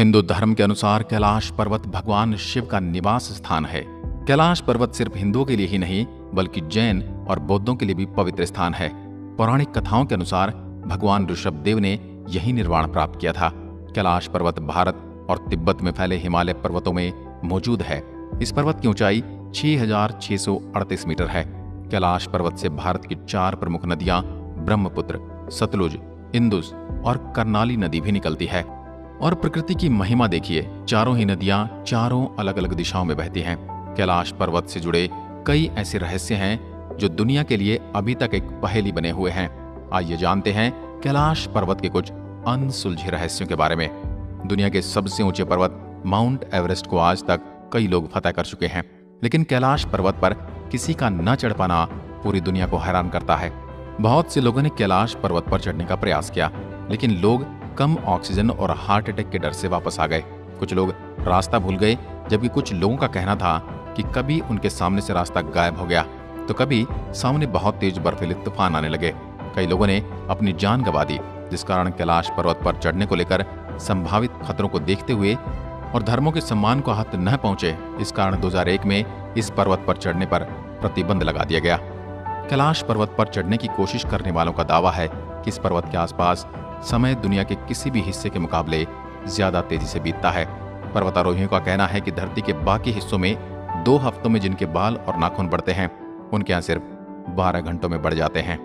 हिंदू धर्म के अनुसार कैलाश पर्वत भगवान शिव का निवास स्थान है। कैलाश पर्वत सिर्फ हिंदुओं के लिए ही नहीं बल्कि जैन और बौद्धों के लिए भी पवित्र स्थान है। पौराणिक कथाओं के अनुसार भगवान ऋषभदेव ने यही निर्वाण प्राप्त किया था। कैलाश पर्वत भारत और तिब्बत में फैले हिमालय पर्वतों में मौजूद है। इस पर्वत की ऊंचाई 6,638 मीटर है। कैलाश पर्वत से भारत की 4 प्रमुख नदियां ब्रह्मपुत्र, सतलुज, इंदुस और कर्नाली नदी भी निकलती है। और प्रकृति की महिमा देखिए, चारों ही नदियां चारों अलग अलग दिशाओं में बहती हैं। कैलाश पर्वत से जुड़े कई ऐसे रहस्य हैं जो दुनिया के लिए अभी तक एक पहेली बने हुए हैं। आइए जानते हैं कैलाश पर्वत के कुछ अनसुलझे रहस्यों के बारे में। दुनिया के सबसे ऊंचे पर्वत माउंट एवरेस्ट को आज तक कई लोग फतह कर चुके हैं, लेकिन कैलाश पर्वत पर किसी का न चढ़ पाना पूरी दुनिया को हैरान करता है। बहुत से लोगों ने कैलाश पर्वत पर चढ़ने का प्रयास किया, लेकिन लोग कम ऑक्सीजन और हार्ट अटैक के डर से वापस आ गए। कुछ लोग रास्ता भूल गए, जबकि कुछ लोगों का कहना था कि कभी उनके सामने से रास्ता गायब हो गया तो कभी सामने बहुत तेज बर्फीले तूफान आने लगे। कई लोगों ने अपनी जान गंवा दी, जिस कारण कैलाश पर्वत पर चढ़ने को लेकर संभावित खतरों को देखते हुए और धर्मों के सम्मान को हाथ न पहुंचे, इस कारण 2001 में इस पर्वत पर चढ़ने पर प्रतिबंध लगा दिया गया। कैलाश पर्वत पर चढ़ने की कोशिश करने वालों का दावा है कि इस पर्वत के आसपास समय दुनिया के किसी भी हिस्से के मुकाबले ज्यादा तेजी से बीतता है। पर्वतारोहियों का कहना है कि धरती के बाकी हिस्सों में 2 हफ्तों में जिनके बाल और नाखून बढ़ते हैं, उनके यहाँ सिर्फ 12 घंटों में बढ़ जाते हैं।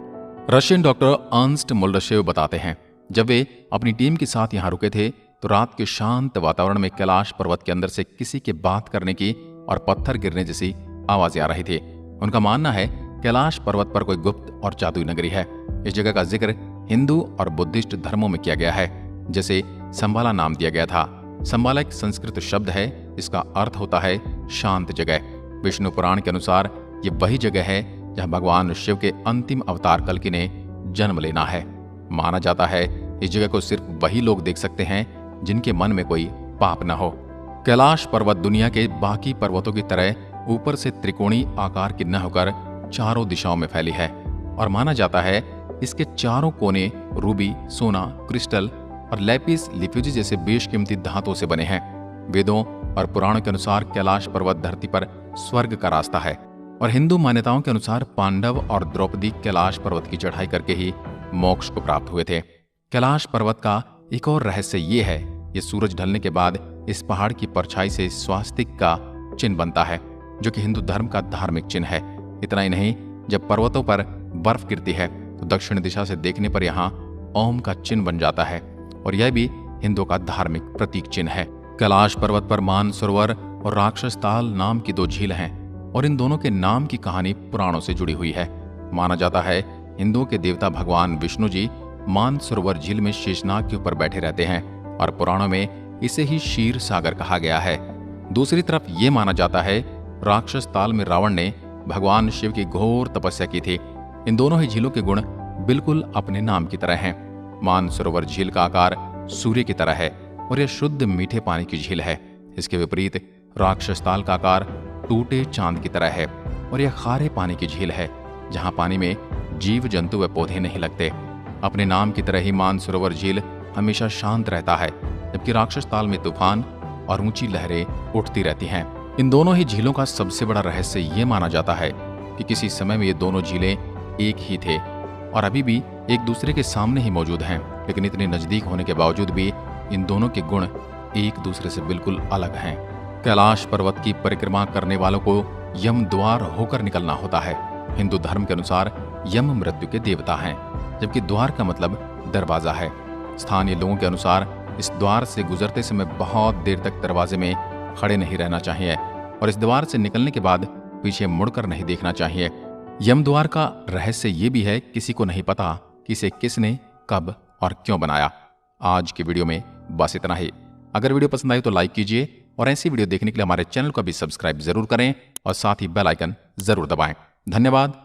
रशियन डॉक्टर अर्न्स्ट मोल्डशेव बताते हैं, जब वे अपनी टीम के साथ यहाँ रुके थे तो रात के शांत वातावरण में कैलाश पर्वत के अंदर से किसी के बात करने की और पत्थर गिरने जैसी आवाजें आ रही थी। उनका मानना है कैलाश पर्वत पर कोई गुप्त और जादुई नगरी है। इस जगह का जिक्र हिंदू और बुद्धिस्ट धर्मों में किया गया है, जैसे संबाला नाम दिया गया था। संबाला एक संस्कृत शब्द है, इसका अर्थ होता है शांत जगह। विष्णु पुराण के अनुसार ये वही जगह है जहां भगवान शिव के अंतिम अवतार कल्कि ने जन्म लेना है। माना जाता है इस जगह को सिर्फ वही लोग देख सकते हैं जिनके मन में कोई पाप न हो। कैलाश पर्वत दुनिया के बाकी पर्वतों की तरह ऊपर से त्रिकोणीय आकार की न होकर चारों दिशाओं में फैली है और माना जाता है इसके चारों कोने रूबी, सोना, क्रिस्टल और लैपिस लिफ्यूजी जैसे बेशकीमती धातुओं से बने हैं। वेदों और पुराणों के अनुसार कैलाश पर्वत धरती पर स्वर्ग का रास्ता है और हिंदू मान्यताओं के अनुसार पांडव और द्रौपदी कैलाश पर्वत की चढ़ाई करके ही मोक्ष को प्राप्त हुए थे। कैलाश पर्वत का एक और रहस्य ये है, ये सूरज ढलने के बाद इस पहाड़ की परछाई से स्वास्तिक का चिन्ह बनता है, जो कि हिंदू धर्म का धार्मिक चिन्ह है। इतना ही नहीं, जब पर्वतों पर बर्फ गिरती है तो दक्षिण दिशा से देखने पर यहाँ ओम का चिन्ह बन जाता है और यह भी हिंदुओं का धार्मिक प्रतीक चिन्ह है। कैलाश पर्वत पर मानसरोवर और राक्षस ताल नाम की 2 झील हैं और इन दोनों के नाम की कहानी पुराणों से जुड़ी हुई है। माना जाता है हिंदुओं के देवता भगवान विष्णु जी मानसरोवर झील में शेषनाग के ऊपर बैठे रहते हैं और पुराणों में इसे ही क्षीर सागर कहा गया है। दूसरी तरफ ये माना जाता है राक्षस ताल में रावण ने भगवान शिव की घोर तपस्या की थी। इन दोनों ही झीलों के गुण बिल्कुल अपने नाम की तरह हैं। मानसरोवर झील का आकार सूर्य की तरह है और यह शुद्ध मीठे पानी की झील है। इसके विपरीत राक्षस ताल का आकार टूटे चांद की तरह है और यह खारे पानी की झील है, जहां पानी में जीव जंतु व पौधे नहीं लगते। अपने नाम की तरह ही मानसरोवर झील हमेशा शांत रहता है, जबकि राक्षस ताल में तूफान और ऊंची लहरें उठती रहती हैं। इन दोनों ही झीलों का सबसे बड़ा रहस्य ये माना जाता है कि किसी समय में ये दोनों झीलें एक ही थे और अभी भी एक दूसरे के सामने ही मौजूद हैं, लेकिन इतने नजदीक होने के बावजूद भी इन दोनों के गुण एक दूसरे से बिल्कुल अलग हैं। कैलाश पर्वत की परिक्रमा करने वालों को यम द्वार होकर निकलना होता है। हिंदू धर्म के अनुसार यम मृत्यु के देवता हैं, जबकि द्वार का मतलब दरवाजा है। स्थानीय लोगों के अनुसार इस द्वार से गुजरते समय बहुत देर तक दरवाजे में खड़े नहीं रहना चाहिए और इस द्वार से निकलने के बाद पीछे मुड़कर नहीं देखना चाहिए। यम द्वार का रहस्य ये भी है, किसी को नहीं पता कि इसे किसने, कब और क्यों बनाया। आज की वीडियो में बस इतना ही। अगर वीडियो पसंद आई तो लाइक कीजिए और ऐसी वीडियो देखने के लिए हमारे चैनल को भी सब्सक्राइब जरूर करें और साथ ही बेल आइकन जरूर दबाएं। धन्यवाद।